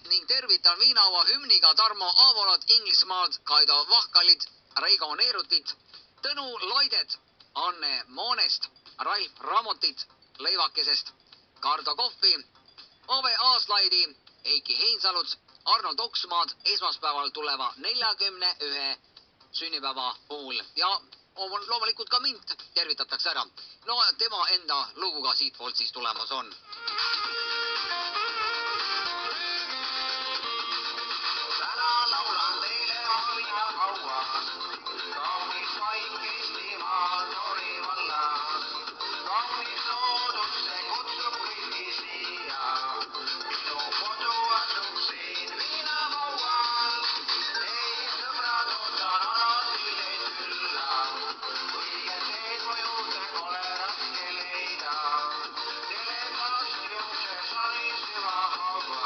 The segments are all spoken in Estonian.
ning tervitan viinaua hümniga Tarmo Aavolot Inglismaalt, Kaido Vahkalit, Reigo Neerutit, Tõnu Loidet, Anne Moonest, Ralf Ramotit, Leivakesest, Kardo Kohvi, Ove Aaslaidi, Heiki Heinsalut, Arnold Oksmaad esmaspäeval tuleva 41 sünnipäeva puhul ja loomulikult ka mind tervitatakse ära. No tema enda luguga siitpoolt siis tulemas on. Täna laulan teile Valina kauas, kaunis vaik Eestimaa Tori vallas. Kaunis loodus, see kutsub kõiki siia, minu kodu asub siin Viinamaual. Ei sõbrad, ootan alati teid külla, õiged teed mu juurde pole raske leida. Telekast jookse sariseva haava.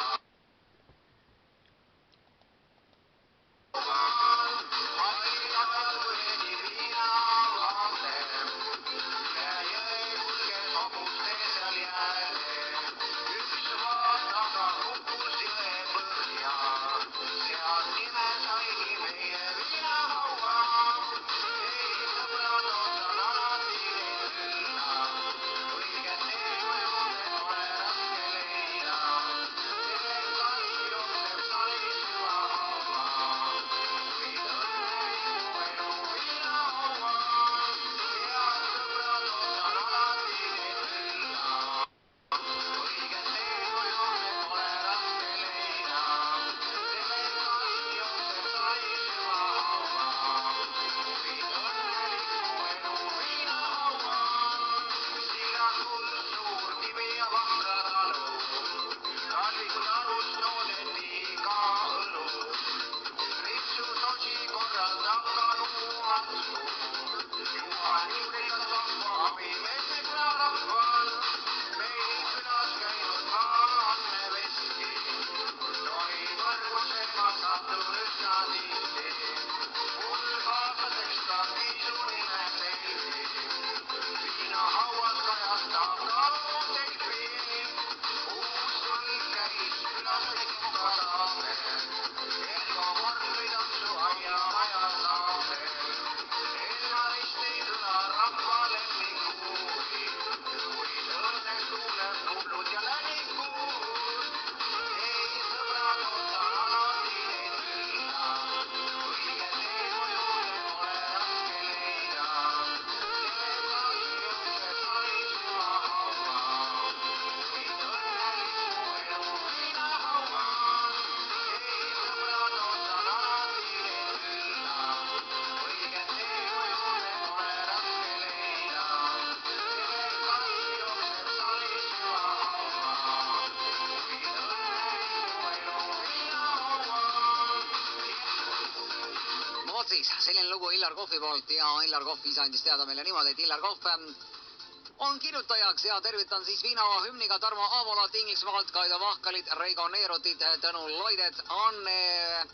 Siis selline lugu Illar Kohvi poolt ja Illar Kohv ise andis teada meile niimoodi, et Illar Kohv on kirjutajaks ja tervitan siis viinaua hümniga Tarmo Aavolot Inglismaalt, Kaido Vahkalit, Reigo Neerutit, Tõnu Loidet, Anne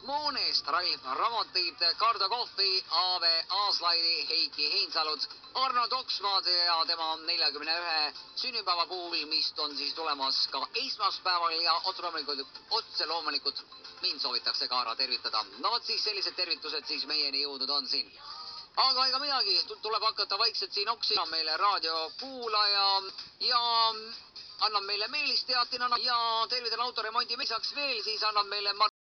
Moonest, Ralf Ramotit, Kardo Kohvi, Ave Aaslaidi, Heiki Heinsalut, Arnold Oksmaad ja tema 41 sünnipäeva puhul, mis on siis tulemas ka esmaspäeval ja otse loomulikult mind soovitakse ka ära tervitada. No vot siis sellised tervitused siis meieni jõudnud on siin. Aga ega midagi, tuleb hakata vaikselt siin oksima meile raadiokuulaja ja annab meile Meelis teatina ja tervitan autoremondi meisaks veel, siis annab meile